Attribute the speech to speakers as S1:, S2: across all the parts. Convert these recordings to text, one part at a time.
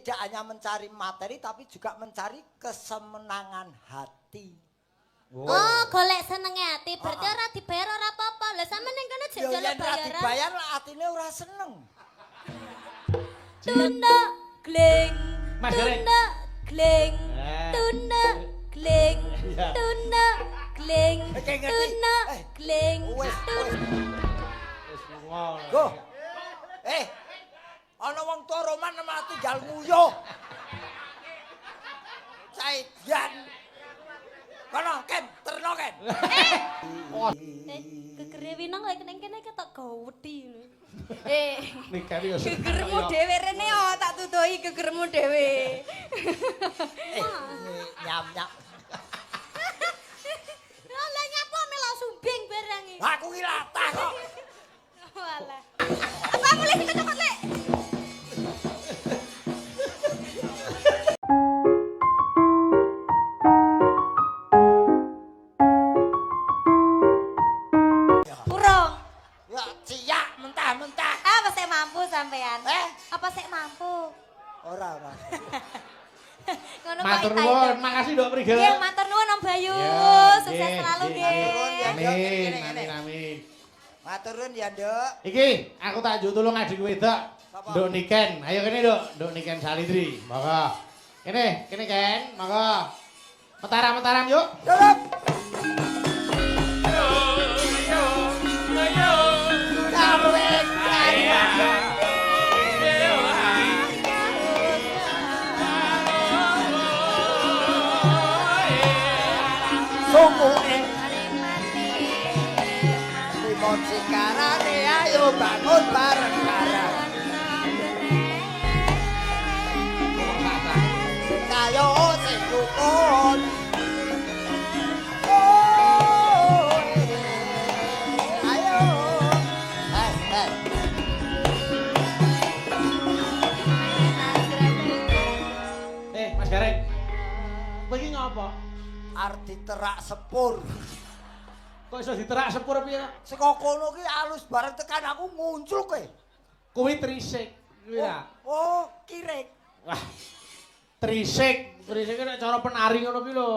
S1: tidak hanya mencari materi tapi juga mencari kesemenangan hati.
S2: Oh, golek senenge ati. Berarti ora dibayar ora apa-apa. Lah sampean ning kene jek
S1: Ya
S2: jaluk
S1: yen ora
S2: bayaran.
S1: dibayar atine ora seneng.
S2: Tunda gleng.
S3: Mas Gareng.
S2: Tunda gleng.
S3: Eh.
S2: Tunda gleng.
S3: Iya.
S2: Tunda gleng.
S1: Kayak ngerti.
S2: Tunda gleng.
S1: Wes.
S3: Wis lunga.
S1: Go. Ana wong tuwa roman sama tinggal nguyuh. Saidan. Kono Ken, terno Ken.
S2: Gegere winang lek ning kene ketok gawedi.
S3: Nikah iki
S4: Gegermu dhewe rene tak tutuhi gegermu dhewe.
S1: Nyam-nyam.
S2: Lah nyapa melo sumbing barang iki.
S1: Aku ki latah kok.
S2: Walah.
S4: Apa mulai kita cepet lek. Urung.
S1: Ya ciyak mentah-mentah.
S4: Apa sik mampu sampean?
S1: Apa?
S4: Apa sik mampu?
S1: Ora.
S4: Ngono kok
S3: Matur
S4: ita-ita.
S3: nuwun, makasih Nduk Prigel.
S4: Nggih, matur nuwun Om Bayu.
S3: Ya,
S4: Sukses
S3: nggih,
S4: selalu
S3: nggih,
S4: nggih.
S1: Matur nuwun, ya.
S3: Amin.
S1: Matur nuwun ya, Nduk.
S3: Iki aku tak njuk tulung adik wedok.
S1: Sapa?
S3: Nduk Niken. Ayo kene Nduk, Nduk Niken Salindri. Monggo. Kene Ken, monggo. Mentaram yuk.
S1: Dorong. Limon sikarane ayo bangun bareng-bareng. Ayo sing rukun. Ayo.
S3: Mas Gareng. Kowe iki ngopo?
S1: Arep diterak sepur.
S3: Kok iso diterak sepur piye?
S1: Saka kono ki alus bareng tekan aku muncul kowe.
S3: Kuwi trisik. Kuwi ya.
S1: Oh, kirek.
S3: Wah. Trisik nek cara penari ngono ki lho.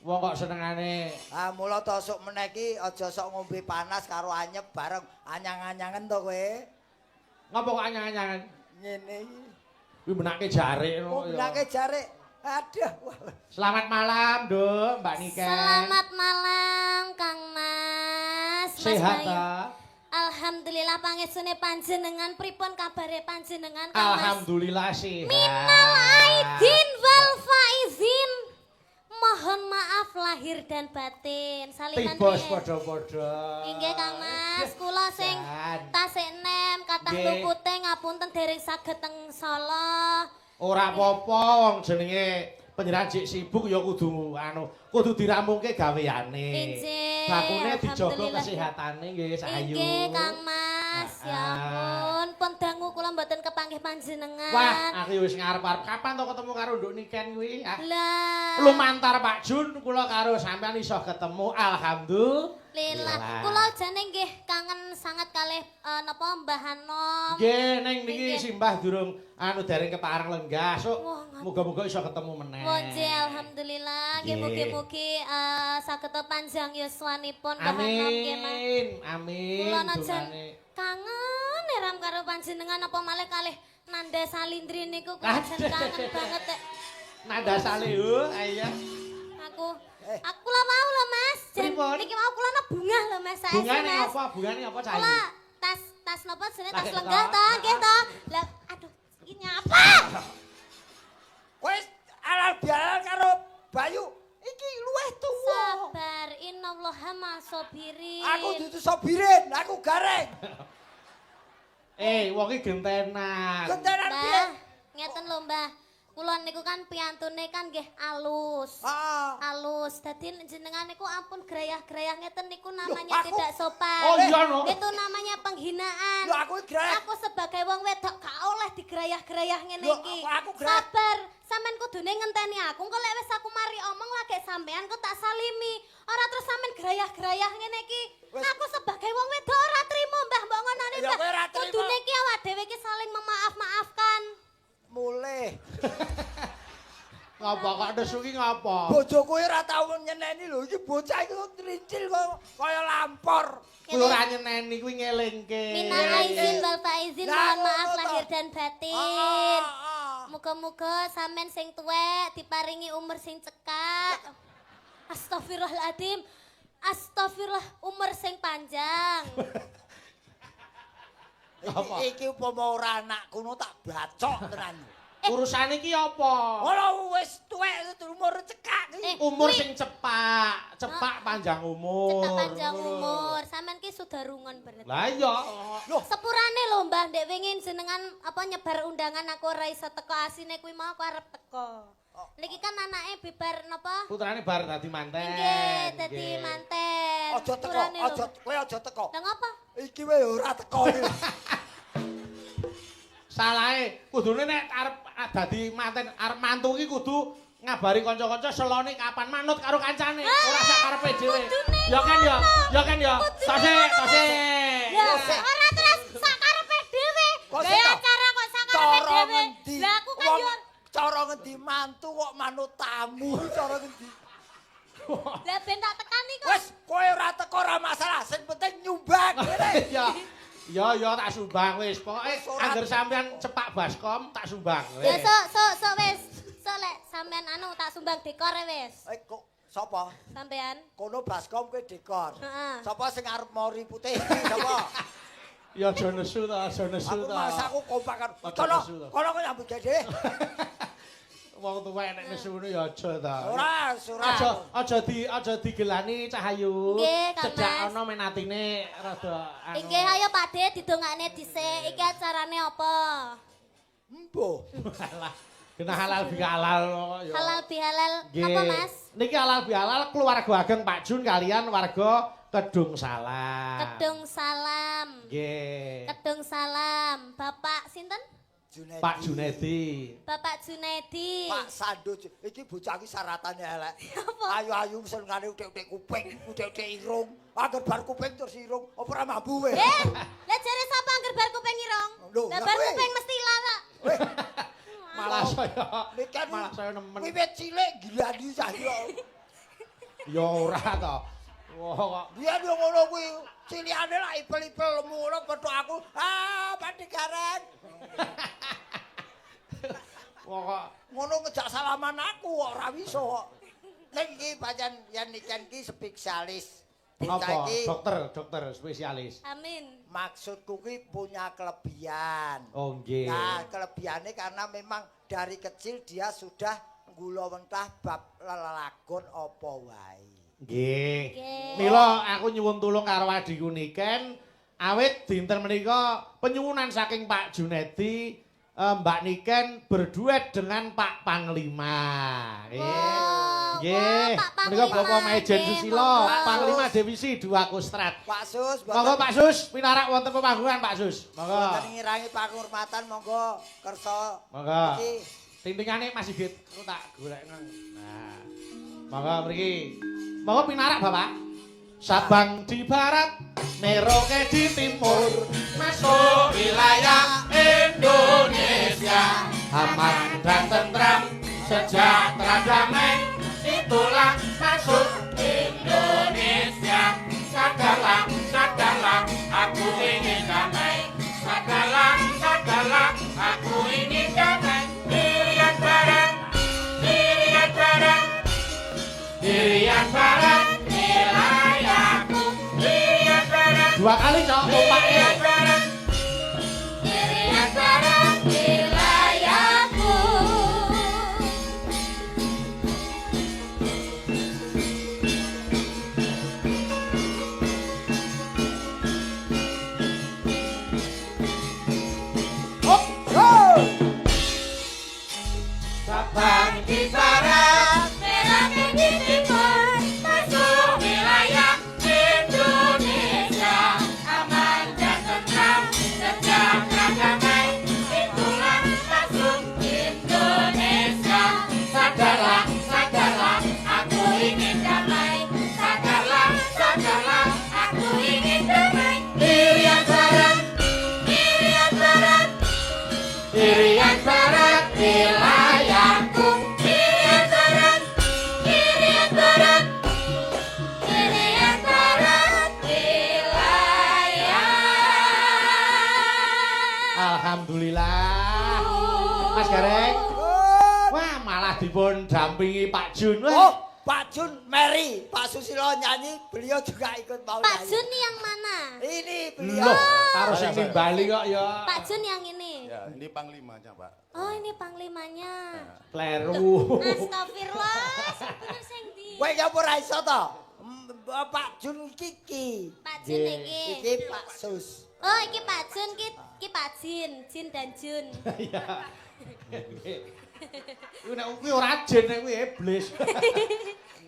S3: Wong kok senengane.
S1: Ah mula to sok meneh ki aja sok ngombe panas karo anyep bareng anyang-anyangen to kowe.
S3: Ngopo kok anyang-anyangan?
S1: Ngene iki.
S3: Kuwi benake jare
S1: Oh,
S3: ngono ya.
S1: bilake jare. Aduh.
S3: Selamat malam, Nduk, Mbak Niken.
S2: Selamat malam Kang Mas. Mas
S3: Sehat
S2: Bayu.
S3: ta?
S2: Alhamdulillah pangesune panjenengan pripun kabare panjenengan Kang Mas?
S3: Alhamdulillah sehat.
S2: Minal aidin wal faizin. Mohon maaf lahir dan batin. Salingan
S3: Tibos
S2: piye?
S3: padha-padha.
S2: Inggih Kang Mas, kula sing
S3: Dan.
S2: tasik nem kathah
S3: Nggih.
S2: lupute ngapunten dereng saged teng Solo.
S3: Ora apa-apa wong jenenge panjenengan jek sibuk ya kudu dirampungke gaweane.
S2: Injih,
S3: Bakune dijaga
S2: alhamdulillah.
S3: kesehatane nggih sahayu.
S2: Inggih Kang Mas, ya
S3: Ah.
S2: ampun, pun dangu kula mboten kepanggih panjenengan.
S3: Wah, aku wis ngarep-arep kapan to ketemu karo Nduk Niken kuwi?
S2: Lah.
S3: Lumantar Pak Jun kula karo sampean iso ketemu. Alhamdulillah.
S2: Lillah, kula jane nggih kangen sangat kalih napa Mbah Hanom.
S3: Nggih, ning niki
S2: Nggih.
S3: simbah durung dereng kepareng lenggah. Sok
S2: Wah,
S3: muga-muga iso ketemu meneh.
S2: Wonje alhamdulillah, nggih
S3: Nggih.
S2: mugi-mugi saged panjang yuswanipun Mbah Hanom nggih Mas.
S3: Amin.
S2: Kula najan
S3: Dungane.
S2: kangen eram karo panjenengan apa malih kalih Nanda Salindri niku kula jan
S3: Aduh.
S2: kangen banget Tek.
S3: Nada salihu, ayo.
S2: Aku lah mau lho Mas. Jan
S3: Pripun?
S2: niki mau kula ana bunga lho Mas. Sae
S3: Bungane
S2: Mas.
S3: apa? Bungane apa cah?
S2: Kula tas napa jenenge tas
S3: Lagi
S2: lenggah
S3: to?
S2: to, nggih to. Lah aduh, iki nyapa?
S1: Kowe alal bialal karo Bayu iki luwih tuwa.
S2: Sabar innallaha masabirin.
S1: Aku dudu sobirin, aku gareng.
S3: Wong iki gentenan.
S1: Gentenan piye?
S2: Mbah, ngeten lho Mbah. Kula niku kan piyantune kan nggih alus.
S1: Ah.
S2: Alus. Dadi jenengan niku ampun grayah-grayah ngeten niku namanya
S1: aku-
S2: tidak sopan.
S3: Oh, iya, no.
S2: Itu namanya penghinaan.
S1: Lho aku grayah.
S2: Aku sebagai wong wedok gak oleh digrayah-grayah ngene
S1: Lho,
S2: iki.
S1: aku grayah.
S2: Sabar, sampean kudune ngenteni aku. Engko lek wis aku mari omong lagi sampean kok tak salimi. Ora terus sampean grayah-grayah ngene iki.
S1: Wes.
S2: Aku sebagai wong wedok ora trimo Mbah mbok ngonone
S1: Ya,
S2: Mbah.
S1: kowe ora trimo.
S2: Kudune iki awak dhewe iki saling memaaf-maafkan.
S1: Mulai
S3: Ngapa kok nesu ki ngapa?
S1: Bojoku ora tau nyeneni lho, iki bocah iki kok trincil kok kaya lampor.
S3: Kuwi ora nyeneni kuwi ngelingke.
S2: Minal aizin wal faizin, mohon maaf lahir dan batin.
S1: Ah.
S2: Muga-muga sampean sing tuwek diparingi umur sing cekak. Astagfirullahaladzim. Astagfirullah, umur sing panjang.
S3: Apa?
S1: Iki upama ora anakku no tak bacok tenan.
S3: Urusane iki apa?
S1: Ora wis tuwek umur cekak iki.
S3: Umur sing cepak panjang umur.
S2: Cetak panjang umur. Sampean ki sudarungan berarti.
S3: Lah iya.
S1: Loh,
S2: Sepurane lho Mbah, ndek wingi jenengan apa nyebar undangan aku ora iso teko asine kuwi mau aku arep teko. Niki kan anake bibar napa?
S3: Putrane bar dadi manten.
S2: Nggih, dadi manten.
S1: aja teko,
S2: Sepurane lho.
S1: kowe aja teko.
S2: Lah ngapa?
S1: Iki wae ora teko iki.
S3: Salahe kudune nek arep dadi manten arep mantu ki kudu ngabari kanca-kanca selone kapan manut karo kancane, ora sak karepe dhewe. Ya kan ya, ya kan ya. Tasik, tasik.
S2: Lah ora terus sak karepe dhewe. Gaya acara kok sak karepe dhewe. Lah aku kan yo
S1: Cara ngendi mantu kok manut tamu, cara ngendi.
S2: lah ben tak tekani kok.
S1: Wes, kowe ora teko ora masalah, sing penting nyumbang ngene.
S3: Ya, ya tak sumbang wis. Pokoke anggere sampean cepak baskom tak sumbang.
S2: Ya sok wis. Sok lek sampean anu tak sumbang dekor wis.
S1: Kok sapa?
S2: Sampean.
S1: Kono baskom kowe dekor.
S2: Heeh.
S1: Sapa sing arep mori putih? Sapa?
S3: Ya aja nesu ta, aja nesu
S1: Aku
S3: ta.
S1: masaku kompak karo.
S3: Aja
S1: Kono,
S3: nesu ta.
S1: kono kok nyambut gede.
S3: Wong tuwek nek nesu ngono ya aja ta.
S1: Ora, ora.
S3: Aja digelani Cahayu.
S2: Nggih, Kang
S3: Cedhak
S2: Mas.
S3: ana menatine rada anu.
S2: Nggih ayo Pakde didongakne dhisik. Iki acarane apa?
S1: Embuh.
S3: Alah, kena halal bihalal kok ya.
S2: Halal bihalal
S3: Nggih.
S2: apa Mas?
S3: Niki halal bihalal keluarga ageng Pak Jun kalian warga Kedung Salam.
S2: Kedung salam.
S3: Nggih.
S2: Kedung salam. Bapak sinten?
S1: Junedi.
S3: Pak Junedi.
S2: Bapak Junedi.
S1: Pak Sando, iki bocah iki syaratane elek.
S2: Apa?
S1: Ayu-ayu senengane uthik-uthik kuping, uthik-uthik irung. Angger bar kuping terus irung, apa ora mambu wae?
S2: Lah jare sapa angger bar kuping irong?
S1: Loh,
S2: Lah
S1: lah
S2: bar
S1: kowe.
S2: kuping mesti lara.
S1: Weh,
S3: Malah saya
S1: Niken
S3: malah saya nemen.
S1: wiwit cilik gilani saya.
S3: Ya ora to. Wah kok
S1: Biyen yo ngono kuwi, cilikane lak ipel-ipel lemu ngono petuk aku. Ah, Pandegaren.
S3: wah kok
S1: Ngono ngejak salaman aku kok ora iso kok. Ning iki pancen yen Niken ki spesialis. Bocah
S3: apa?
S1: iki
S3: Dokter spesialis.
S2: Amin.
S1: maksudku ki punya kelebihan.
S3: Oh nggih.
S1: Nah, kelebihannya karena memang dari kecil dia sudah nggula wentah bab lelagon apa wae.
S3: Nggih.
S2: Nggih.
S3: Mila aku nyuwun tulung karo adhiku Niken awit dinten menika penyuwunan saking Pak Junedi Mbak Niken berduet dengan Pak Panglima. Nggih.
S2: Pak Panglima.
S3: Menika Bapak Majen
S2: Nggih,
S3: Susilo,
S2: monggo.
S3: Panglima Divisi 2 Kostrat.
S1: Pak Sus,
S3: Monggo Pak Sus, pinarak wonten pemanggungan Pak Sus. Monggo.
S1: Boten ngirangi penghormatan monggo kersa.
S3: Monggo.
S1: Iki
S3: Tintingane Mas Sigit, aku tak golekno. Nah. Monggo mriki. Monggo pinarak Bapak. Sabang di barat, Merauke di timur, masuk wilayah Indonesia. Aman dan tentram, sejahtera damai, itulah masuk Indonesia. Sadarlah, sadarlah, aku ingin damai. Sadarlah, sadarlah, aku ingin damai. Irian barat, Irian barat, Irian barat, wilayahku. Irian barat, 2 kali cok, kompaknya. Irian barat, Irian barat,
S2: Wilayahku.
S3: Sabang di barat,
S2: Merauke di timur,
S3: masuk wilayah Indonesia. Aman dan Mas Gareng.
S1: Pun.
S3: Wah, malah dipun dampingi Pak Jun.
S1: Oh,
S3: Wah.
S1: Pak Jun Mary, Pak Susilo nyanyi, beliau juga ikut mau
S2: Pak
S1: nyanyi.
S2: Jun yang mana?
S1: Ini beliau.
S3: Loh, karo sing nimbali kok ya.
S2: Pak Jun yang ini.
S5: Ya, ini panglimanya, Pak.
S2: Oh, ini panglimanya.
S3: Kleru.
S2: Astagfirullah, sebener sing ndi?
S1: Kowe ya ora iso to? Pak Jun iki.
S2: Pak Jun iki.
S1: Iki Pak Sus.
S2: Oh, iki Pak Jun, iki Pak Jin, Jin dan Jun.
S3: Iya. Kuwi nek kuwi ora jin nek kuwi iblis.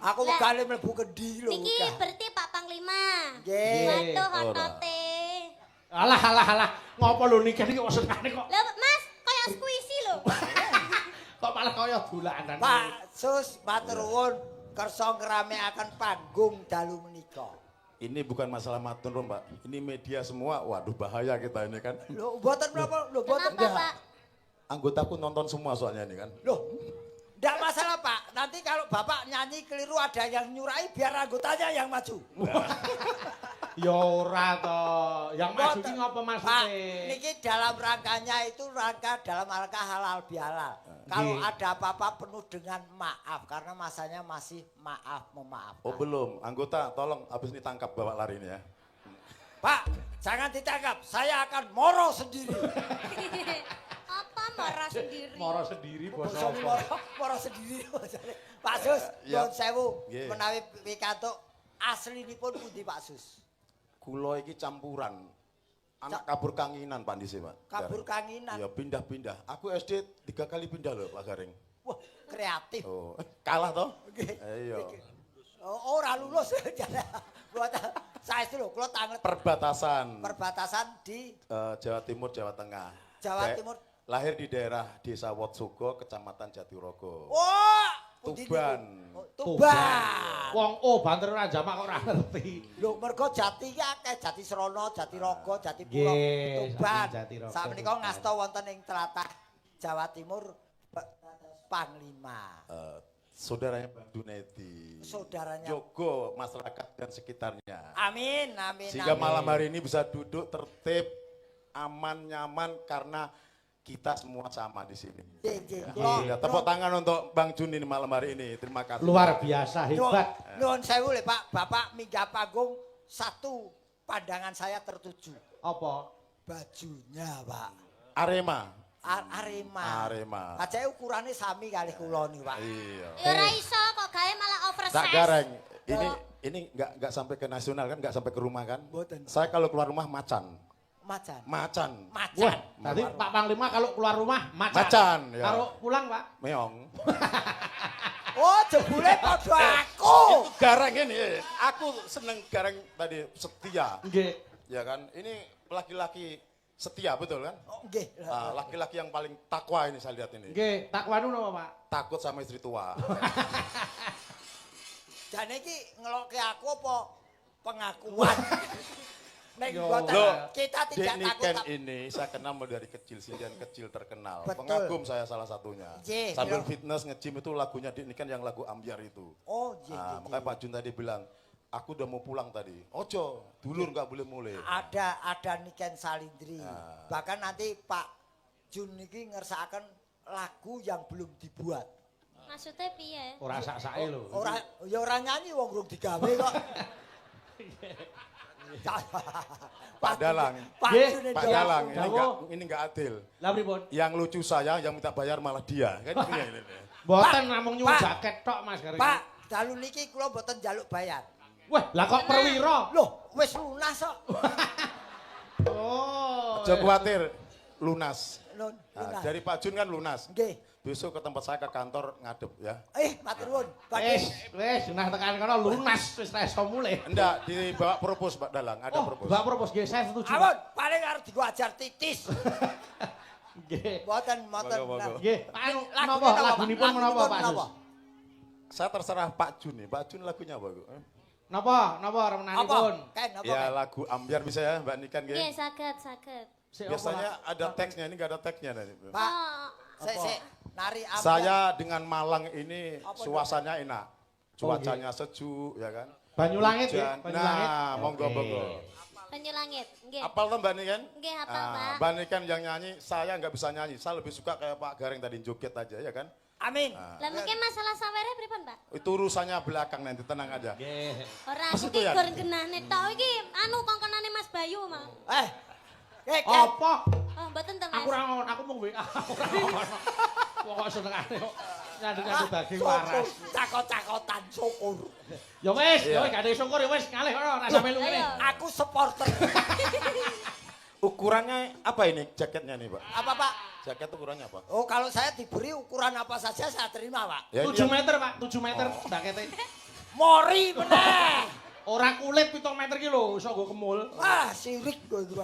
S1: Aku
S2: Lah.
S1: wegane mlebu kendi lho.
S2: Niki
S1: wegah.
S2: berarti Pak Panglima.
S1: Nggih.
S2: Waduh, hotote.
S3: Alah. Ngopo lho nikah iki kok senane kok.
S2: Lah, Mas, kaya squishy lho.
S3: Kok malah kaya dolanan.
S1: Pak Sus matur nuwun kersa ngramekaken panggung dalu menika.
S5: Ini bukan masalah matur, Pak. Ini media semua. Waduh, bahaya kita ini kan.
S1: Lho, mboten menapa? Lho, mboten.
S2: Kenapa, Pak?
S5: Anggotaku nonton semua soalnya ini kan.
S1: Loh, enggak masalah Pak. Nanti kalau Bapak nyanyi keliru ada yang nyurai biar anggotanya yang maju.
S3: Ya ora to. Yang maju ki ngopo
S1: Pak,
S3: maksude?
S1: niki dalam rangkanya itu dalam rangka halal bihalal. Kalau
S3: Nggih.
S1: ada apa-apa penuh dengan maaf karena masanya masih maaf memaafkan.
S5: Oh, belum. Anggota, tolong habis ini tangkap bawa lari ini ya.
S1: Pak, jangan ditangkap. Saya akan moro sendiri.
S2: Apa marah sendiri?
S3: Moro sendiri bos
S1: Bosok
S3: apa?
S1: moro sendiri. Pak Sus,
S5: Ya.
S1: nyuwun sewu
S5: Nggih.
S1: menawi pikantuk aslinipun pundi Pak Sus?
S5: Kulo iki campuran. Anak kabur kanginan Pak Dise, Pak.
S1: Kabur
S5: Gareng.
S1: kanginan.
S5: Iya, pindah-pindah. Aku SD 3 kali pindah loh, Pak Gareng.
S1: Wah, kreatif.
S5: Oh, kalah toh?
S1: Nggih.
S5: Iya.
S1: Oh, ora lulus. Buat saya itu lho, kula tanglet
S5: Perbatasan
S1: perbatasan di
S5: Jawa Timur, Jawa Tengah.
S1: Jawa
S5: Saya
S1: Timur.
S5: Lahir di daerah Desa Wotsugo, Kecamatan Jatirogo.
S1: Wah, pundi
S5: Tuban.
S1: niku? Oh, Tuban.
S3: Wong oh banter ora jamak kok ora ngerti.
S1: Lho, mergo jati ki akeh, Jati Srana, Jati Raga, Jati Pura,
S3: Nggih,
S1: Tuban.
S3: Jati Raga,
S1: Sakmenika
S3: Tuban.
S1: ngasta wonten ing tlatah Jawa Timur Panglima.
S5: Saudaranya Bang Dunedi.
S1: Saudaranya.
S5: Jogo masyarakat dan sekitarnya.
S1: Amin, amin,
S5: Sehingga
S1: amin.
S5: malam hari ini bisa duduk tertib, aman, nyaman karena kita semua sama di sini.
S1: Nggih, nggih.
S5: Ya, tepuk tangan untuk Bang Jun ini malam hari ini. Terima kasih.
S3: Luar biasa hebat.
S1: Nuwun sewu le Pak, Bapak minggah panggung satu pandangan saya tertuju.
S3: Apa?
S1: Bajunya, Pak.
S5: Arema.
S1: Arema.
S5: Arema.
S1: Ajake ukurane sami kali kula niku, Pak.
S5: Iya.
S2: Ya ora iso kok gawe malah oversize.
S5: Tak gareng. Ini nggak sampai ke nasional kan, nggak sampai ke rumah kan?
S1: Mboten.
S5: Saya kalau keluar rumah macan.
S1: Macan.
S5: Macan.
S1: Macan.
S3: Wah, tadi Pak Panglima kalau keluar rumah macan.
S5: Macan, ya.
S3: Kalau pulang, Pak.
S5: Meong.
S1: Oh, jebule padha aku.
S5: Itu gareng ini. Aku seneng gareng tadi setia.
S3: Nggih.
S5: Ya kan? Ini laki-laki setia betul kan?
S1: Oh, nggih.
S5: Ah, laki-laki yang paling takwa ini saya lihat ini.
S3: Nggih, takwanu napa, Pak?
S5: Takut sama istri tua.
S1: Jane iki ngelokke aku apa pengakuan? Nek
S3: Yo.
S1: mboten
S5: Loh,
S1: kita tidak
S5: Denny
S1: takut.
S5: Ken ini saya kenal mulai dari kecil, sindian kecil terkenal.
S1: Betul.
S5: Pengagum saya salah satunya.
S1: Nggih,
S5: Sambil
S1: iya.
S5: fitness nge-gym itu lagunya Denny Ken yang lagu Ambyar itu.
S1: Oh, iya,
S5: Nah,
S1: iya,
S5: makanya
S1: iya.
S5: Pak Jun tadi bilang, aku udah mau pulang tadi. Ojo, dulur nggak boleh mulai.
S1: Ada Niken Salindri.
S5: Nah.
S1: Bahkan nanti Pak Jun niki ngersakaken lagu yang belum dibuat.
S2: Maksudnya piye?
S3: Ora sak-sake lho.
S1: Ora ya ora nyanyi wong urung digawe kok.
S5: Pak Dalang.
S1: Pak
S3: Nggih,
S1: Jun
S5: Pak
S1: itu.
S5: Dalang,
S3: Jawa.
S5: ini nggak adil.
S3: Lah pripun?
S5: Yang lucu saya, yang minta bayar malah dia. Kan ini.
S3: Mboten namung nyuwun
S1: Pak.
S3: jaket tok, Mas Gareng.
S1: Pak, dalu niki kula mboten njaluk bayar.
S3: Wah, lah kok perwira?
S1: Loh, wis lunas kok.
S3: Oh.
S5: Jangan khawatir, lunas.
S1: Nun,
S5: Nah,
S1: lunas.
S5: dari Pak Jun kan lunas.
S1: Nggih.
S5: Besok ke tempat saya ke kantor ngadep ya.
S1: Matur nuwun.
S3: Wis, nah tekan kono lunas wis ra iso mulih.
S5: Enggak, dibawa propos Pak Dalang, ada
S3: Oh,
S5: propos.
S3: Mbak propos nggih, saya setuju.
S1: Ampun, paling arep digo ajar titis.
S3: Nggih.
S1: Mboten, mboten.
S5: Moga-moga.
S3: Nggih, anu
S1: Lagunya
S3: napa
S1: napa, Pak?
S3: lagunipun menapa Pak
S1: napa?
S3: Sus?
S5: Saya terserah Pak Jun nih. Pak Jun lagunya apa?
S3: Napa
S1: Apa?
S3: remenanipun?
S1: Ken, apa?
S5: Ya
S1: Ken?
S5: lagu Ambyar bisa ya Mbak Nikan
S2: Nggih,
S5: nggih.
S2: saged, saged.
S3: Sik, apa,
S5: Biasanya
S3: Pak?
S5: ada teksnya, ini enggak ada teksnya.
S1: Pak,
S2: Oh,
S1: sik, nari ambyar.
S5: Saya dengan Malang ini
S1: Apa,
S5: suasananya enak. Cuacanya sejuk ya kan.
S3: Banyulangit
S5: Hujan.
S3: nggih, Banyulangit.
S5: Nah, monggo
S3: Oke.
S5: monggo.
S2: Banyulangit. Nggih.
S5: Apal tuh Mbak Niken?
S2: Nggih, hafal, Pak.
S5: Mbak Niken yang nyanyi, saya nggak bisa nyanyi. Saya lebih suka kayak Pak Gareng tadi joget aja ya kan?
S1: Amin.
S2: Lah mungkin masalah sawere pripun, Pak?
S5: Itu urusannya belakang nanti, tenang aja.
S3: Nggih.
S2: Ora
S5: Mas
S2: aku
S5: itu
S2: ki
S5: ya?
S2: gur genahne tok iki anu kongkonane Mas Bayu, Mang.
S3: Apa?
S2: Oh, mboten to, Mas.
S3: Aku ora ngono, aku mung WA. Ora ngono. Wong kok senengane kok nyandung-nyandung daging waras.
S1: Cakot-cakotan syukur.
S3: Ya wis, gak ada syukur ya wis ngalih ora rasa melu ngene.
S1: Aku supporter.
S5: Ukurannya apa ini jaketnya nih Pak?
S1: Apa Pak?
S5: Jaket ukurannya apa?
S1: Oh kalau saya diberi ukuran apa saja saya terima Pak.
S5: Ya,
S3: 7 meter Pak, 7 meter jakete.
S1: Mori meneh.
S3: Ora kulit 7 meter ki lho, iso nggo kemul.
S1: Wah sirik gue itu.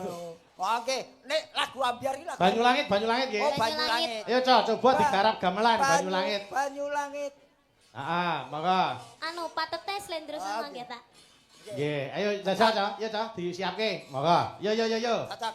S1: Oke, nek lagu ambiar ini lagu.
S3: Banyulangit nggih.
S1: Oh Banyulangit.
S3: Ayo coba digarap gamelan Banyulangit.
S1: Banyulangit.
S3: Heeh, monggo.
S2: Anu patete slendrosan mangke, Pak.
S3: Nggih, ayo Caca, Ca. Ya, Ca, disiapke. Monggo. Yo.
S1: Cocok.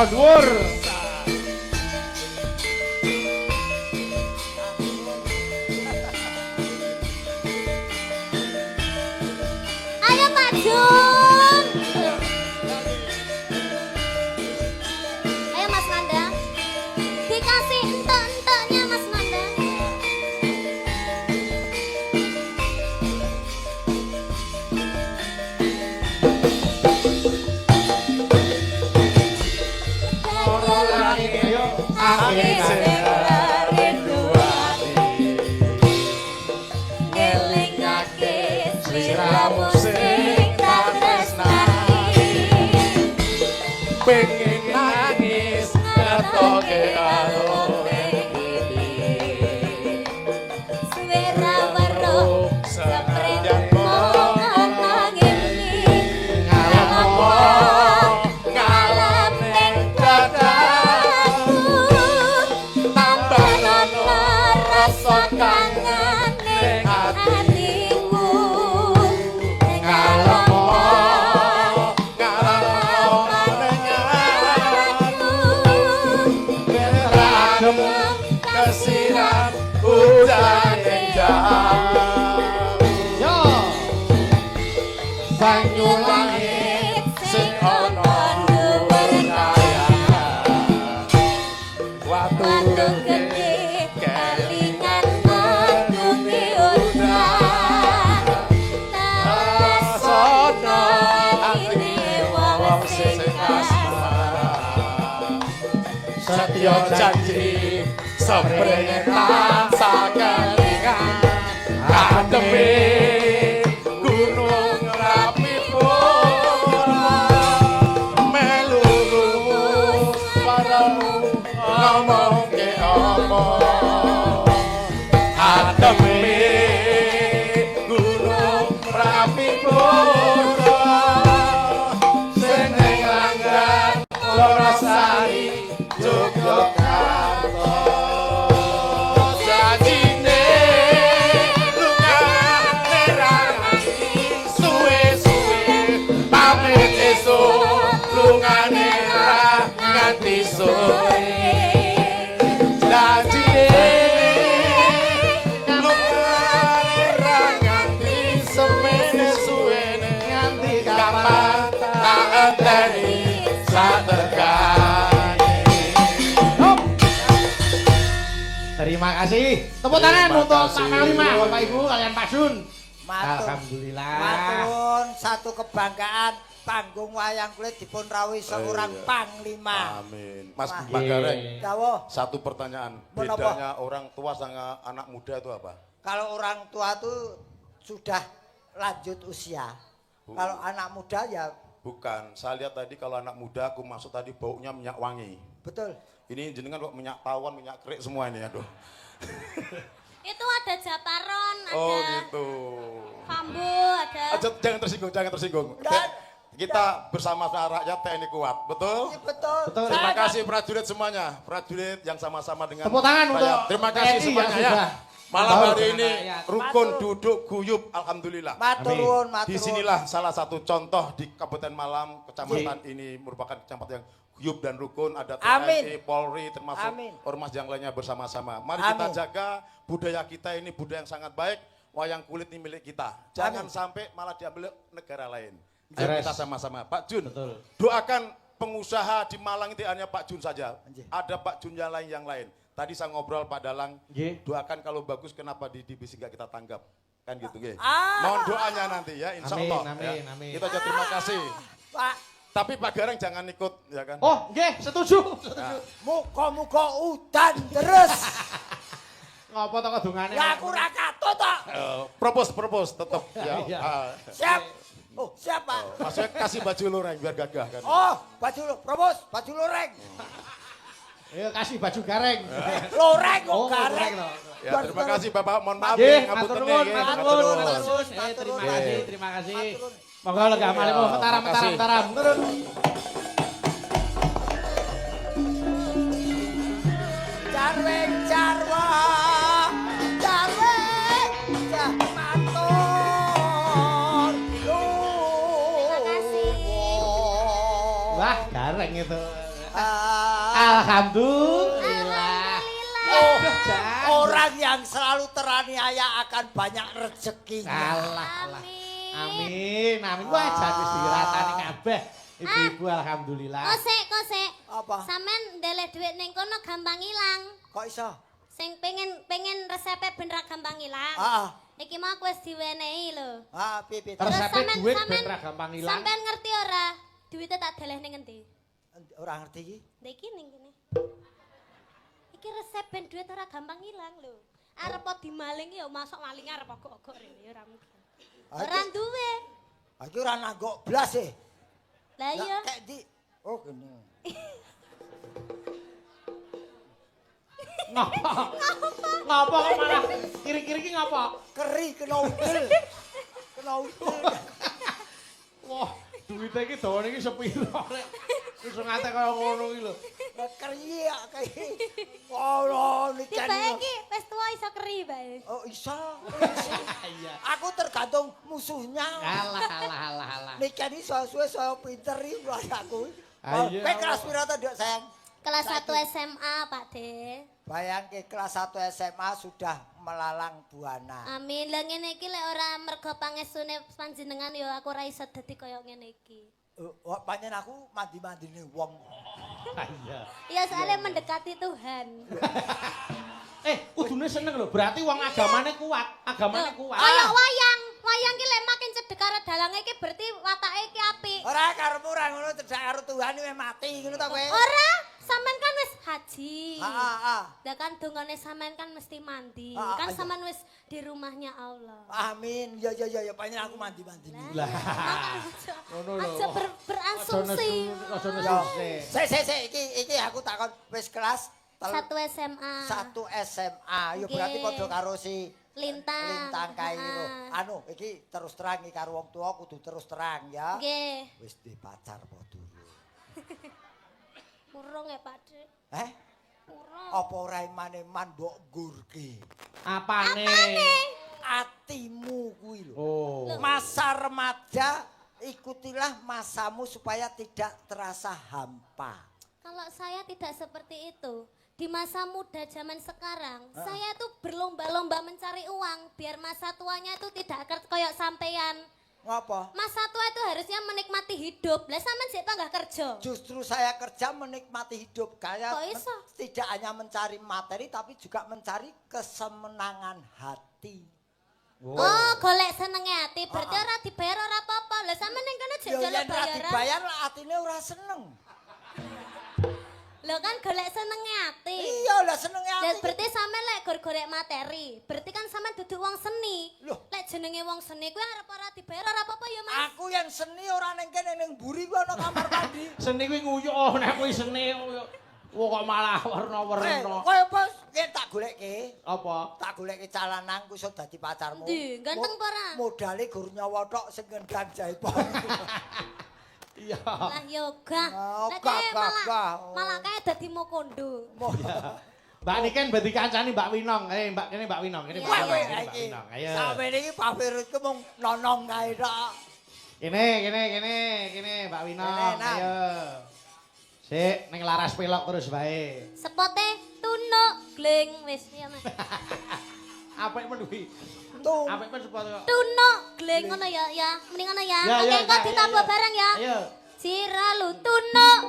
S3: Dhuwur.
S2: angin sing rindu ati ngelingake sliramu sing tak tresnani
S5: pengen nangis ngetoke karo
S2: suwera weruh seprendan mong angin ngalam ning dadaku tambah ana rasa kangen ning atiku ngalam
S5: kesiram udan
S3: Yo.
S5: banyu langit sing ana dhuwur kayangan watu gede kelingan ngunti udan tasono atine wong sing asmara setya janji seprene tansah kelingan ademe gunung rapi pura melu paramu ngomong ke apa ademe gunung rapi pura sing ning langgar Lorasari Yogyakarta janjine lungane rangi suwe-suwe pamit esuk lungane nganti sore janjine lungane nganti semene suwene nganti kapan tak enteni satekane.
S3: Terima kasih. Tepuk tangan
S5: Terima
S3: untuk
S5: kasih.
S3: Pak Panglima, Bapak Ibu kalian Pak Jun.
S1: Matur.
S3: Alhamdulillah.
S1: Matur satu kebanggaan panggung wayang kulit dipun rawuhi seorang
S5: Iya.
S1: panglima.
S5: Amin. Mas
S1: Wah.
S5: Mbak Gareng,
S1: Dawuh,
S5: satu pertanyaan.
S1: Menapa?
S5: Bedanya orang tua sama anak muda itu apa?
S1: kalau orang tua tuh sudah lanjut usia. Kalau anak muda ya
S5: Bukan. Saya lihat tadi kalau anak muda, aku masuk tadi baunya minyak wangi.
S1: betul.
S5: Ini jenengan kok minyak tawon, minyak kerik semua ini, aduh.
S2: itu ada japaron ada
S5: Oh gitu.
S2: kambu ada
S5: Jangan tersinggung, jangan tersinggung.
S1: Dan-
S5: Kita bersama rakyat TNI kuat, betul?
S1: Iya, betul.
S3: Betul.
S5: Terima
S1: Saya-
S5: kasih prajurit semuanya, prajurit yang sama-sama dengan
S3: Tepuk tangan
S5: rakyat.
S3: untuk
S5: Terima kasih
S3: TNI
S5: semuanya
S3: yang
S5: ya.
S3: sudah
S5: Malam
S3: membaur
S5: hari
S3: dengan
S5: ini
S3: rakyat.
S5: rukun
S1: Matur.
S5: duduk guyup, alhamdulillah.
S1: Matur
S3: Amin.
S1: nuwun, matur nuwun.
S5: Disinilah salah satu contoh di Kabupaten Malam, kecamatan ini merupakan kecamatan yang guyup dan rukun. Ada
S1: Amin.
S5: TNI, Polri, termasuk
S1: Amin.
S5: ormas yang lainnya bersama-sama. Mari kita
S1: Amin.
S5: jaga budaya kita ini, budaya yang sangat baik. Wayang kulit ini milik kita. Jangan
S1: Amin.
S5: sampai malah diambil negara lain.
S3: Beres.
S5: Jadi kita sama-sama. Pak Jun,
S3: Betul.
S5: doakan pengusaha di Malang itu hanya Pak Jun saja.
S1: Anjir.
S5: Ada Pak Jun yang lain. Tadi saya ngobrol Pak Dalang,
S3: Nggih.
S5: doakan kalau bagus kenapa di divisi nggak kita tanggap. Kan gitu, nggih.
S1: Ah.
S5: Mohon doanya nanti ya, insya
S3: Amin,
S5: Allah.
S3: amin,
S5: ya.
S3: amin.
S5: Kita aja terima kasih.
S1: Pak,
S5: Tapi Pak Gareng jangan ikut, ya kan?
S3: Oh, nggih, setuju.
S5: Nah,
S1: muka-muka udan terus.
S3: Ngopo to kedungane?
S1: Ya aku ra katut tok.
S5: propose tetap ya.
S3: Iya.
S1: Siap. Oh, siap, Pak.
S5: Maksudnya kasih baju loreng biar gagah kan.
S1: Oh, baju lo, probos, baju loreng.
S3: Ayo kasih baju gareng.
S1: Loreng kok
S3: Oh,
S1: gareng.
S3: loreng loh.
S5: Ya, terima kasih Bapak, mohon maaf
S3: Nggih,
S5: ya,
S3: matur
S5: ngapunten
S3: nuwun,
S5: nggih,
S3: matur
S5: matur
S3: nuwun,
S5: nuwun.
S3: matur nuwun.
S1: Matur
S3: Terima
S1: nuwun.
S3: kasih, terima kasih.
S1: Matur nuwun.
S3: Monggo lega malih
S5: Iya,
S3: mentaram,
S5: makasih.
S3: mentaram. Turun.
S1: Jarweng jarwa. Jarweng matur.
S2: Terima kasih.
S3: Wah, gareng itu.
S1: Ah,
S3: Alhamdulillah.
S1: oh,
S3: Jan.
S1: orang yang selalu teraniaya akan banyak rezekinya.
S3: Salah, salah.
S2: Amin.
S3: Amin, amin. Wah, jan wis diratani kabeh. Ibu-ibu alhamdulillah.
S2: Kosek.
S1: Apa?
S2: Sampean ndeleh dhuwit ning kono gampang ilang.
S1: Kok iso?
S2: Sing pengen resepe ben ra gampang ilang.
S1: Ah,
S2: Iki mau aku wis diwenehi lho.
S1: pipi.
S3: Terus
S2: Terus
S3: Resepe duit ben
S2: sampean
S3: ra gampang ilang.
S2: Sampean ngerti ora? Duitnya tak deleh ning endi?
S1: Ora ngerti iki.
S2: Ndek iki ning kene. Iki resep ben duit ora gampang ilang lho. Arep dimaling ya masuk maling arep ogok-ogok rene ya ora mungkin. Ora duwe.
S1: Iki ora nanggok blas e.
S2: Lah iya.
S1: Kayak di oh gini.
S3: Ngapa kok malah kiri-kiri ki ngapa?
S1: Keri kena udel. Kena udel.
S3: Wah, duwite iki dawane iki sepiro rek. Wis ngantek kaya ngono iki lho.
S1: Keri ya kayak. Oh, niki.
S2: Tiba iki wis tuwa iso keri bae.
S1: Oh, iso.
S3: Iya.
S1: Aku tergantung musuhnya.
S3: Alah.
S1: Niken iki suwe saya pinter iki aku.
S3: Ayo.
S1: Kowe kelas pira to, Dok, sayang?
S2: Kelas 1 SMA, Pak De.
S1: Bayangke kelas 1 SMA sudah melalang buana.
S2: Amin. Lah ngene iki lek ora mergo pangesune panjenengan ya aku ora iso dadi kaya ngene iki.
S1: Oh, panjen aku mandi-mandine wong.
S3: Iya.
S2: Ya soalnya mendekati Tuhan.
S3: Kudune seneng lho. Berarti wong agamane kuat.
S2: Kayak wayang. Wayang ki lek makin cedhek karo dalange iki berarti watake iki apik.
S1: Ora karepmu ora ngono cedhak karo Tuhan wis mati ngono ta kowe?
S2: Ora, sampean kan wis haji.
S1: Heeh.
S2: Lah kan dongane sampean kan mesti mandi.
S1: Ah,
S2: Kan
S1: iya.
S2: sampean wis di rumahnya Allah.
S1: Amin. Ya panjen aku mandi-mandi.
S3: Lah.
S2: Ngono lho. Aja berasumsi.
S3: Aja
S1: Ya.
S3: nesu.
S1: Sik iki aku takon wis kelas
S2: 1 SMA.
S1: 1 SMA. Yo
S2: Oke.
S1: berarti padha karo si
S2: Lintang.
S1: Lintang kae lho. Anu, iki terus terang iki karo wong tua kudu terus terang ya.
S2: Nggih.
S1: Wis di pacar apa durung?
S2: Urung ya, Pak Dik. Urung.
S1: Apa ora iman-iman mbok gurke?
S3: Apane?
S1: Atimu kuwi lho.
S3: Oh.
S1: Masa remaja ikutilah masamu supaya tidak terasa hampa.
S2: Kalau saya tidak seperti itu. Di masa muda zaman sekarang, saya tuh berlomba-lomba mencari uang biar masa tuanya itu tidak kayak sampean.
S1: Ngapa?
S2: Masa tua itu harusnya menikmati hidup. Lah sampean sik nggak kerja.
S1: Justru saya kerja menikmati hidup. Kayak
S2: Kok iso?
S1: tidak hanya mencari materi tapi juga mencari kesemenangan hati.
S2: Oh, golek senenge ati. Berarti ora dibayar ora apa-apa. Lah sampean ning kene jek
S1: Ya
S2: njaluk
S1: yen ora
S2: bayaran.
S1: dibayar lah atine ora seneng.
S2: Lho kan golek senenge ati.
S1: Iya lah senenge
S2: Lah
S1: ati.
S2: berarti sampean lek golek materi. Berarti kan sampean duduk wong seni.
S1: Loh.
S2: Lek jenenge wong seni kuwi arep ora dibayar ora apa-apa ya, Mas.
S1: Aku yang seni ora ning kene ning mburi kuwi ana kamar mandi.
S3: Seni kuwi nguyuh nek kuwi seni. Wah kok malah warna-warna.
S1: Kowe apa tak golekke?
S3: Apa?
S1: Tak golekke calanang kuwi iso dadi pacarmu.
S2: Ndi, ganteng apa ora?
S1: Modale gur nyawa tok sing ngendang jaipon.
S3: Iya.
S2: Lah yoga.
S1: Oh,
S2: Lek
S1: gah,
S2: kae
S1: gah, gah.
S2: malah kae dadi mokondo.
S3: Mbak Niken berarti kancane Mbak Winong. Mbak kene Mbak Winong, kene Mbak
S1: Kowe
S3: Winong. kene Mbak
S1: iki.
S3: Winong. Ayo.
S1: Sampeyan iki favoritku mung nonong kae tok.
S3: Kene Mbak Winong.
S1: Kene, Nak.
S3: Ayo. Sik ning laras pelok terus bae.
S2: Sepote tunuk gling wis ya Mas.
S3: Apik men kuwi.
S1: Tuh.
S3: Apik men sepatu kok.
S2: Tunuk gling ngono ya ya. Mending ngono ya.
S3: Ya,
S2: Oke
S3: ya,
S2: kok
S3: ya,
S2: ditampa
S3: ya.
S2: bareng ya.
S3: Ayo.
S2: Ciralu tunuk.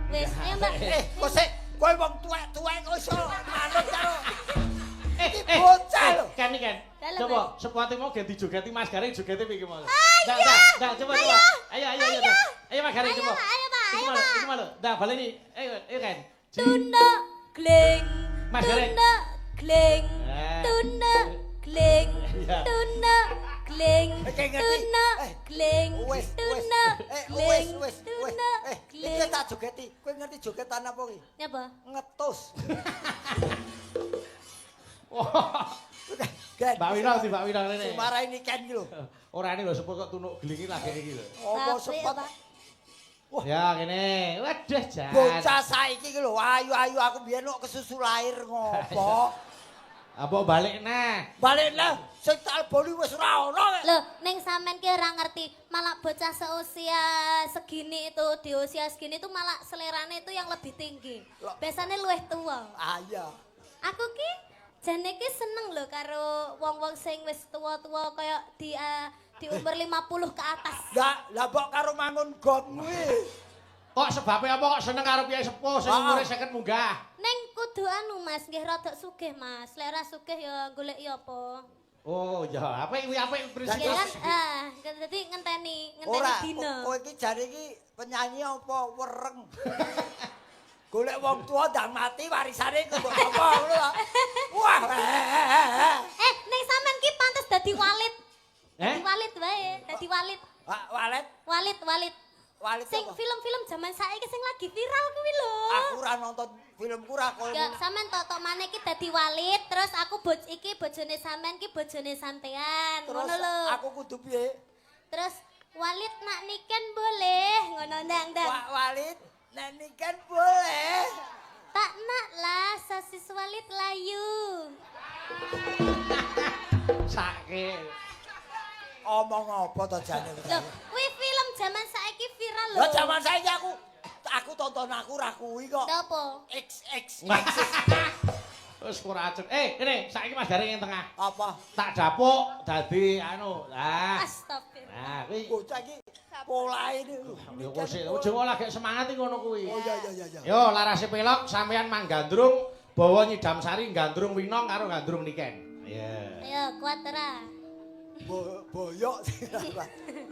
S2: Wis ayo Mbak.
S1: Kok sik kowe wong tuwek-tuwek kok iso manut karo
S3: Iki
S1: bocah lho.
S3: Kan iki kan.
S2: Dalam,
S3: Coba sepatu mau ganti jogeti Mas Garing jogeti piye mau.
S2: Ayo.
S3: Coba.
S2: Ayo.
S3: Ayo. Ayo Mas Garing
S2: Ayo,
S3: coba.
S2: Pak, ayo, Pak, ayo, Pak.
S3: Iki malu. Dah balik ni. Ayo kan.
S2: Tunuk gling.
S3: Mas Gareng.
S2: Tunuk gling.
S3: Eh.
S2: Tunuk gling.
S3: Iya.
S2: Tunuk gling.
S1: Kayak ngerti.
S2: Tunuk gling.
S1: Wes.
S2: Tunuk gling. Tunuk
S1: Iki
S2: gling.
S1: tak jogeti. Kowe ngerti jogetan apa kuwi?
S2: Nyapa?
S1: Ngetus.
S3: Wah.
S1: Gen.
S3: Mbak Winong di Mbak Winong rene.
S1: Sumarai ini kan lho.
S3: Ora ini lho sepur kok tunuk gelingi lagi iki lho.
S1: Apa
S2: Tapi,
S1: sepet
S2: Pak.
S3: Ya kene. Waduh jan.
S1: bocah saiki ki lho ayu-ayu aku biyen kok kesusu lahir ngopo.
S3: Apa balik nah.
S1: Balik lah sing tak boli wis ora ono.
S2: Loh, ning sampean ki ora ngerti, malah bocah seusia segini itu, di usia segini itu malah selerane itu yang lebih tinggi.
S1: Loh.
S2: Biasanya luwih tua.
S1: Ah iya.
S2: Aku ki jane ki seneng lho karo wong-wong sing wis tua-tua kaya di umur 50 ke atas.
S1: Lah mbok karo mangun gong kuwi.
S3: Kok sebabnya apa kok seneng karo piye sepuh sing umure 50 munggah.
S2: Neng kudu anu Mas, nggih rada sugih Mas. Lek ora sugih ya golek ya apa.
S3: Oh ya, apik kuwi apik prinsip.
S2: Ya kan, dadi ngenteni
S1: Ora,
S2: dina.
S1: kowe iki jare iki penyanyi apa wereng? golek wong tua ndang mati warisane kok apa ngono. Wah.
S2: Ning sampean ki pantes dadi walit.
S3: Eh?
S2: Dadi walit wae, dadi walit.
S1: Walet.
S2: Walit.
S1: Walit
S2: Sing
S1: apa?
S2: film-film zaman saiki sing lagi viral kuwi lho.
S1: Aku ora nonton film kura kok.
S2: Ya, sampean tok maneh ki dadi walit, terus aku iki bojone sampean ki bojone sampean.
S1: Terus
S2: Ngono lho.
S1: aku kudu piye?
S2: Terus walit nak niken boleh, ngono ndang.
S1: Walit nek niken boleh.
S2: Tak nak lah sosis walit layu.
S3: Sake.
S1: Omong apa to jane?
S2: Loh, kuwi film zaman saiki viral lho.
S1: Lah jaman saiki aku tonton aku ra kuwi kok.
S2: Lha apa?
S1: XX.
S3: Wis ora acet. Kene saiki Mas Garing ing tengah.
S1: Apa?
S3: Tak dapuk dadi anu. Nah.
S2: Astagfirullah.
S3: Nah, kuwi
S1: Bocah iki polahe niku.
S3: ya wis aja lagi semangat iki ngono kuwi.
S1: Oh iya.
S3: Yo larase pelok sampean mang gandrung bawa nyidam sari gandrung winong karo gandrung niken. Iya.
S2: Ayo kuat ora.
S1: Boyok.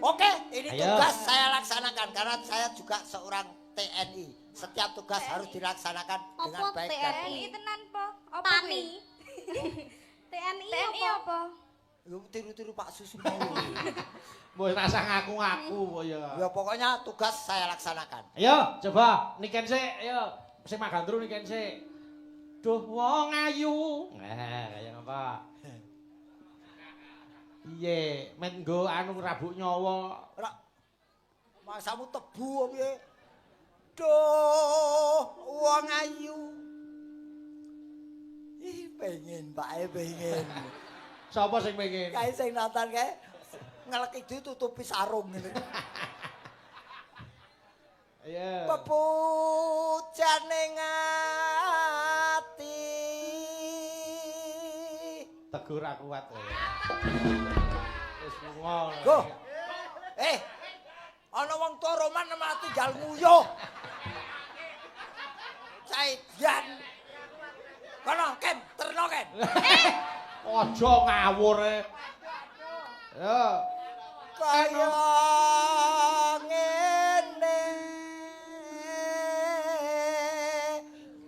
S1: Oke, ini
S3: Ayo.
S1: tugas saya laksanakan karena saya juga seorang TNI. Setiap tugas harus dilaksanakan dengan
S2: Apa
S1: baik dan
S2: TNI?
S4: TNI tenan po. Apa
S2: Pani.
S4: kuwi?
S2: TNI
S4: TNI
S2: apa?
S4: apa?
S1: Lu tiru-tiru Pak Susu.
S3: Wis rasa ngaku-ngaku kok ya.
S1: Ya pokoknya tugas saya laksanakan.
S3: Ayo coba niken sik, ayo. Sing mang gandrung niken sik. Duh wong ayu. Nah, kaya apa? Iye, men nggo anu rabuk nyawa.
S1: Ora masamu tebu apa piye? Duh, wong ayu. Ih, pengen Pak, pengen.
S3: Sapa sing pengen?
S1: Kae sing nonton kae ngeleki ditutupi sarung ngene.
S3: Iya.
S1: Pepujane ati.
S3: Tegur ra kuat. Wis lunga.
S1: Go. Ana wong tua roman nemah tinggal nguyuh. Caidian. Kono Ken, terno Ken.
S3: Aja ngawur e. Ya.
S1: Kaya ngene.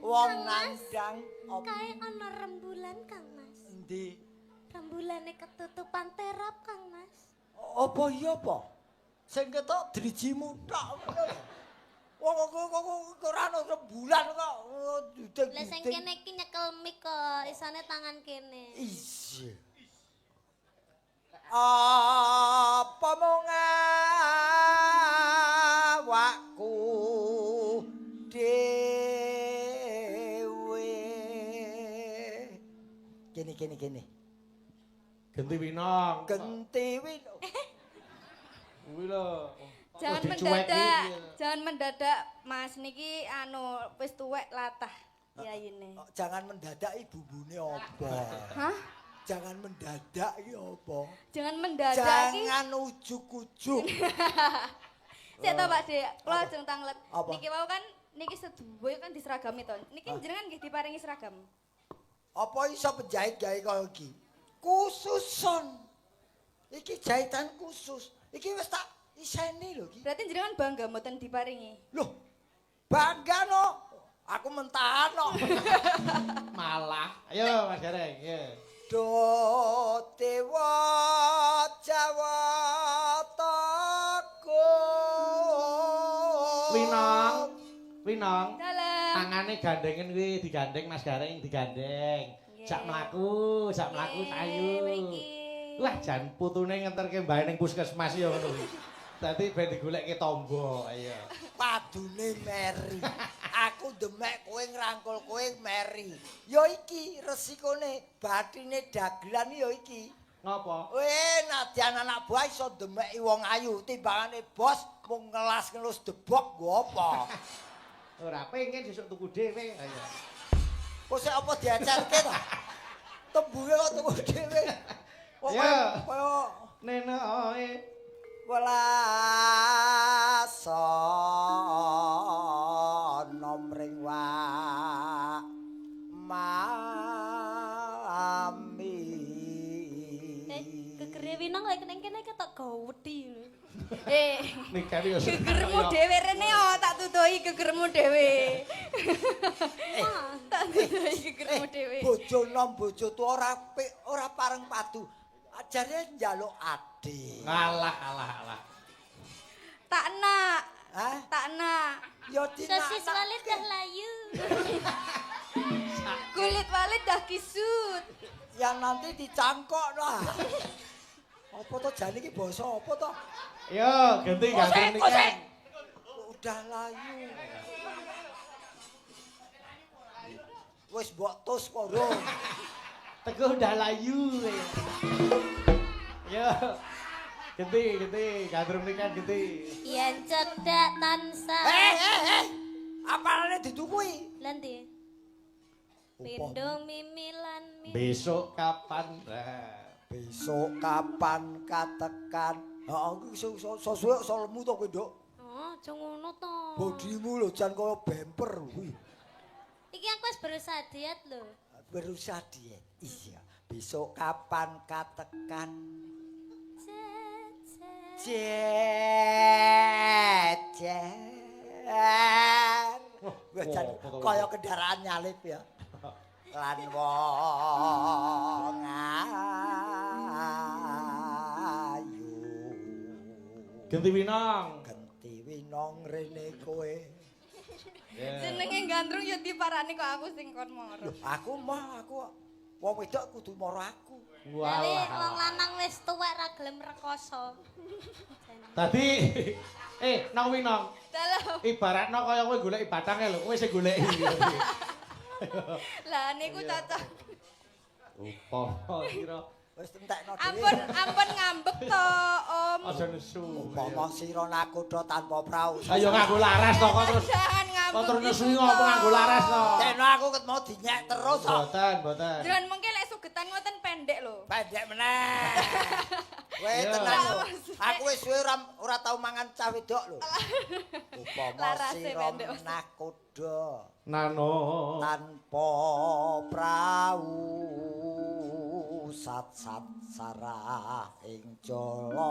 S1: Wong nandang
S2: Kae ana rembulan Kang Mas.
S1: endi?
S2: Rembulane ketutupan terap Kang Mas.
S1: Apa iya apa? Sing ketok drijimu tok. Wong kok ora ono rembulan kok dudek.
S2: Lah sing kene iki nyekel mik kok, isane tangan kene.
S1: Iya. Apa mung awakku dhewe. Kene.
S3: Genti winong.
S1: Genti wino.
S3: Kuwi lho.
S4: Jangan
S3: Kok dicueki
S4: mendadak,
S3: iki.
S4: jangan mendadak Mas niki anu wis tuwek latah yayine.
S1: Jangan mendadak bumbune apa?
S4: Hah?
S1: Jangan mendadak iki apa?
S4: Jangan mendadak iki.
S1: Jangan ujuk-ujuk.
S4: Sik to Pak Dik, kula ajeng tanglet.
S1: Apa?
S4: Niki wau kan niki sedoyo kan diseragami to. Niki jenengan nggih diparingi seragam.
S1: Apa iso penjahit gawe kaya iki? Khususon. Iki jahitan khusus. Iki wis tak iseni lho iki.
S4: Berarti jenengan bangga mboten diparingi.
S1: Loh. Bangga no. Aku mentahan no.
S3: Malah. Ayo Mas Gareng, ya.
S1: Do dewa Jawa Teguh.
S3: Winong.
S4: Dalam.
S3: Tangane gandengen kuwi digandeng Mas Gareng digandeng. Jak mlaku sayu. Wah, jan putune ngenterke mbae ning puskesmas ya ngono kuwi. Dadi ben digoleki tombo, ayo.
S1: Padune Meri. Aku demek kowe ngrangkul kowe Meri. Ya iki resikone bathine dagelan ya iki.
S3: Ngopo?
S1: Nadyan anak buah iso demeki wong ayu timbangane bos mung ngelas-ngelus debok nggo apa.
S3: Ora pengen sesuk tuku dhewe, ayo.
S1: Kok sik apa diajarke to? Tembunge kok tuku dhewe.
S3: Ya.
S1: Kaya
S3: Nenoe
S1: welasa nomring wa mami.
S2: Gegere winong lek ning kene ketok gawedi.
S4: Eh,
S3: nikah iki
S4: gegermu dhewe rene tak tutuhi gegermu dhewe. Tak dudu iki kremu dhewe.
S1: Bojo nom bojo tuwa ora pareng padu. Ajare njaluk adik.
S3: Alah.
S4: Tak nak.
S1: Hah?
S4: Tak nak.
S1: Yo dinak.
S2: Sosis walit dah layu.
S4: Kulit walit dah kisut.
S1: Ya nanti dicangkok lah. Apa to jane iki basa apa to?
S3: Yo, ganti nih kan.
S1: Udah layu. Wis mbok tus karo.
S3: Teguh udah layu. Yo. Ganti, gandrung nih kan ganti.
S2: Yen cedak tansah.
S1: Apalane ditukui?
S2: Lan ndi? Pindho mimilan
S3: Besok kapan?
S1: Besok kapan katekan? Heeh, iso suwe iso lemu to kowe, Nduk.
S2: Oh, aja ngono to.
S1: Bodimu lho jan kaya bemper kuwi.
S2: Iki aku wis berusaha diet lho.
S1: Berusaha diet. Iya. Besok kapan katekan? Jejer. Wah, jan kaya kendaraan nyalip ya. Lan wong ayu.
S3: Ganti winong.
S1: Genti winong rene kowe.
S4: Jenenge gandrung ya diparani kok aku sing kon moro.
S1: Aku wong wedok kudu moro aku.
S2: Dadi
S3: Walah.
S2: wong lanang wis tuwek ra gelem rekoso.
S3: Tadi nang winong.
S4: Dalam.
S3: Ibaratno kaya kowe goleki batange lho, kowe sing goleki.
S4: Lah niku cocok.
S3: Upo kira
S1: Wis entekno dhewe.
S4: Ampun ngambek to, Om.
S3: aja nesu.
S1: Umpama sira nakuda tanpa prau.
S3: Ayo nganggo laras to kok terus.
S4: Jangan ngambek.
S3: Kok terus
S4: gitu
S3: nesu ngopo nganggo laras to?
S1: Tekno aku ket mau dinyek terus kok.
S3: Boten.
S4: Jangan mengke lek sugetan ngoten pendek lho.
S1: Pendek meneh. Weh
S3: Iya.
S1: tenan lho. Aku wis suwe ora tau mangan cah wedok lho. Upama
S4: Larase
S1: sira
S4: pendek, Mas.
S1: nakuda
S3: Nano.
S1: tanpa prau sat-sat sarah ing Jolodri.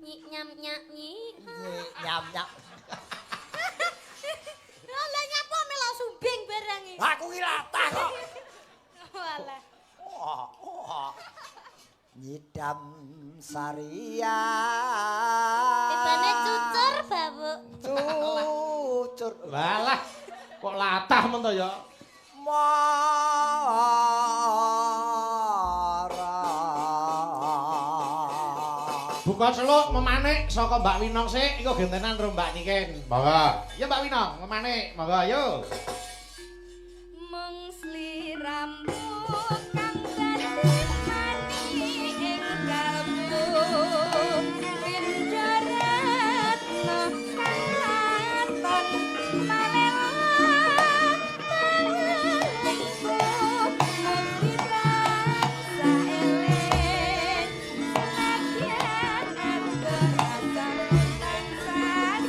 S2: Nyik nyam nyak nyik.
S1: Nyam-nyam.
S2: Lah nyapa melo sumbing barang iki.
S1: Aku ki latah kok.
S2: Walah.
S1: Nyidam Saria.
S2: Tibane cucur, Babuk.
S1: Cucur.
S3: Walah. Kok latah men to ya?
S1: Marah.
S3: Buka seluk memanik saka Mbak Winong sik iku gentenan karo Mbak Niken.
S5: Monggo.
S3: Ya Mbak Winong, memanik. Monggo ayo.
S4: Mung sliramu kang dadi mani ing kalbu. Pinjarat no katon malelan palingku mesti rasa eling lagyan aku rasa tansah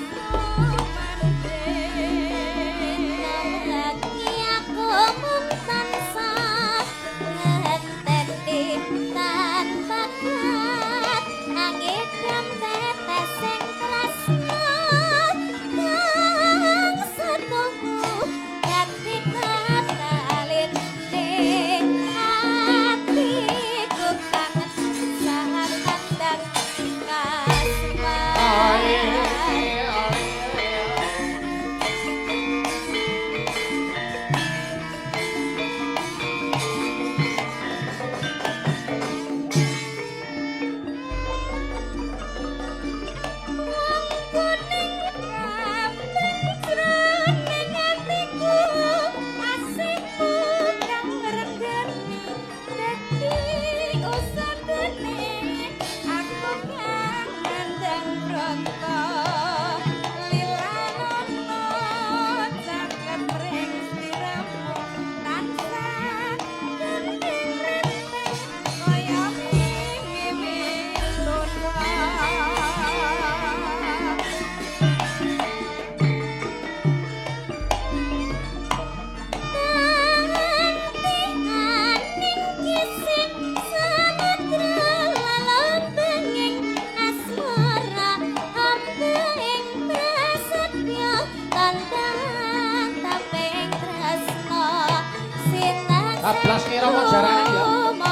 S3: bablas kira mau jarane ya.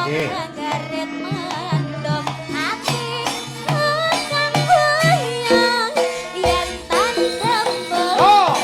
S2: Nggih. Garet mendem ati tekan bayang yen tandem
S3: Oh.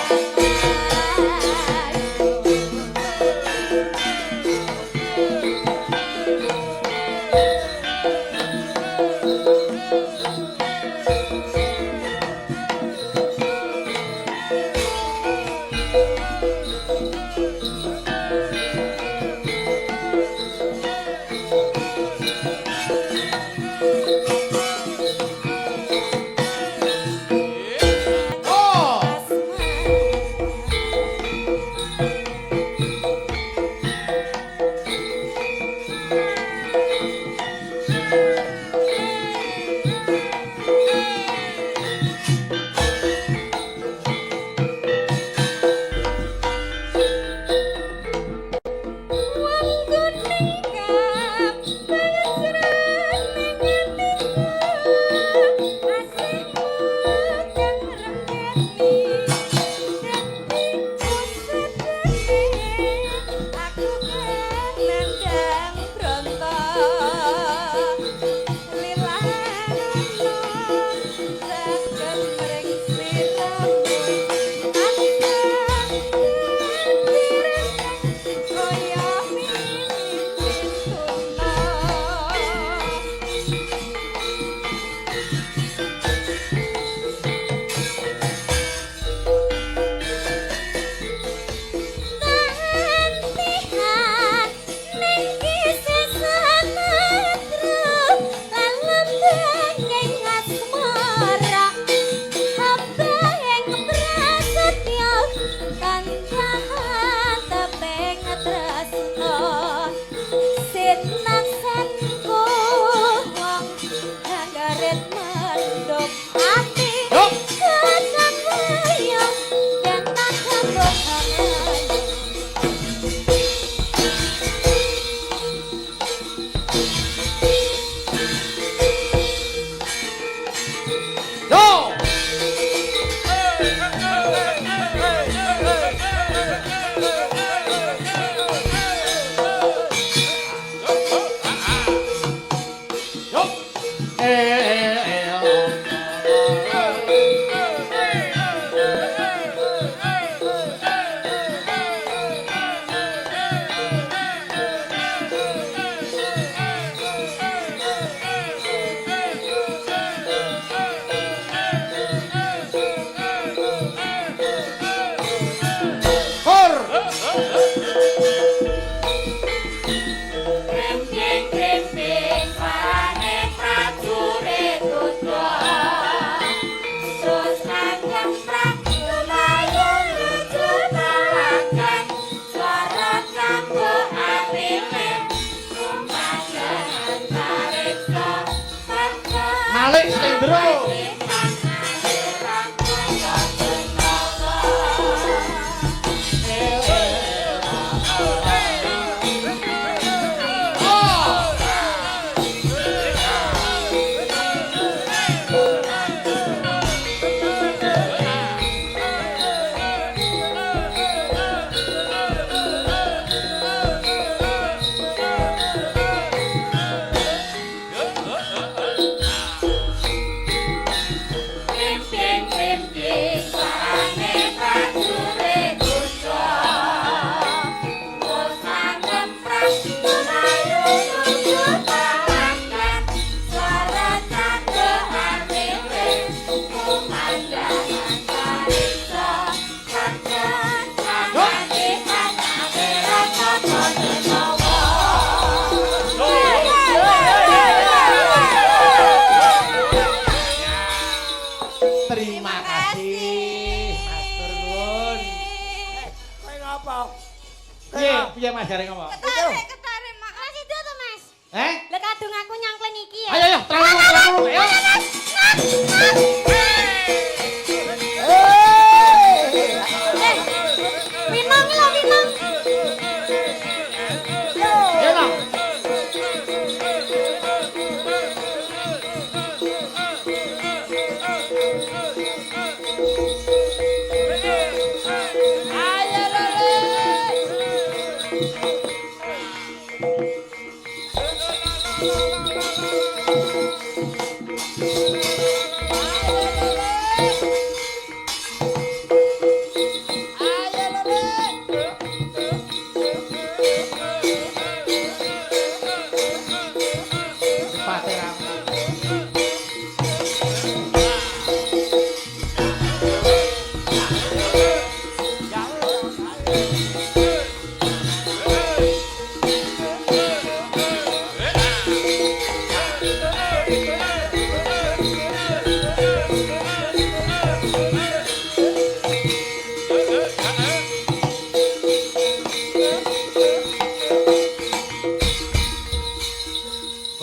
S3: Malik Slendro. Terima kasih. Matur nuwun.
S1: Kowe ngapa?
S3: Piye Mas Gareng apa?
S4: Ketarik, Mak.
S2: Mas itu tuh Mas.
S3: Lah
S2: kadung aku nyangklen iki ya.
S3: Ayo terang. Ayo.
S2: Winong lho winong.
S3: Ya lah.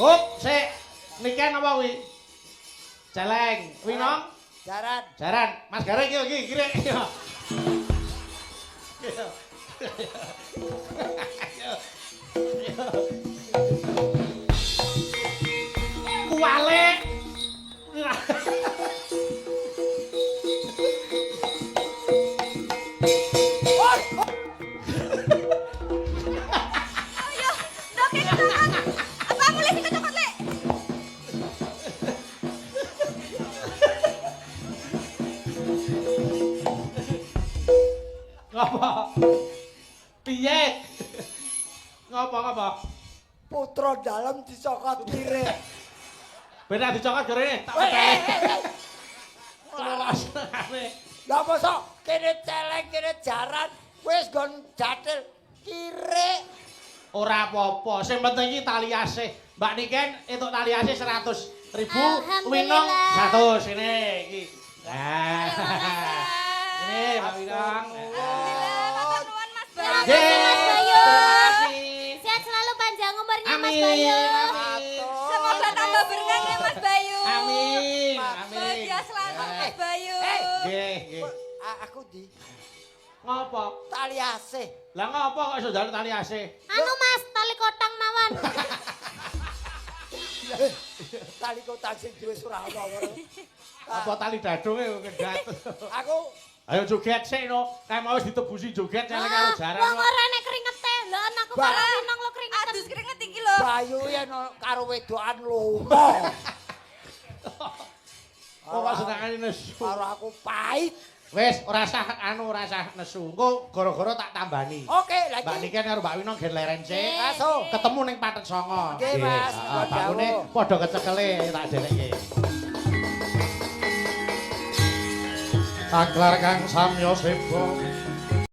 S3: Hop, sik. Niken apa kuwi? Celeng. Kuwi nong?
S1: Jaran.
S3: Jaran. Mas Gareng iki kire. Kuwale.
S4: Ayo, ndoke kecokot. Apa mulai sing kecokot, Lek?
S3: Ngapa? Piye? Ngapa?
S1: Putra dalam dicokot kire.
S3: Bener dicokot gere, tak pecah. Lolos ngene.
S1: Lah mosok kene celeng kene jaran wis gon jatil kire.
S3: Ora apa-apa, sing penting iki tali asih. Mbak Niken entuk tali asih 100.000, Winong 100 ini iki. Nah. Ini Mbak Winong.
S4: Alhamdulillah, matur nuwun Mas Bayu.
S2: Terima kasih, Mas Bayu.
S3: Terima kasih.
S2: Sehat selalu panjang umurnya Mas
S3: Amin.
S2: Bayu.
S3: Amin.
S4: Semoga tambah berkah ya Mas Bayu.
S3: Amin.
S4: Bahagia selalu Mas Bayu.
S3: Nggih.
S1: Aku di
S3: Ngapa?
S1: tali asih.
S3: Lah ngapa kok iso njaluk tali asih?
S2: Anu Mas, tali kotang mawon.
S1: Tali kotak sing duwe Surawa.
S3: Apa tali dadunge ngedat?
S1: Aku
S3: Ayo joget sik no. Kayak mau wis ditebusi joget celeng karo jaran.
S2: Wong ora nek kringete. Lah anakku
S1: Bah.
S2: karo Winong lo kringeten.
S4: Adus keringet iki lho.
S1: Bayu ya karo wedokan lomo.
S3: Kok kok senengane nesu.
S1: Karo aku pahit.
S3: Wis ora usah ora usah nesu. Engko gara-gara tak tambani.
S1: Oke,
S3: Mbak
S1: lagi.
S3: Niken karo Mbak Winong gen leren sik.
S1: Langsung.
S3: Ketemu ning Patet Songo.
S1: Nggih, Mas. Nyuwun
S3: Bangune
S1: dawuh.
S3: padha kecekele tak derekke. Aklar kang samya seba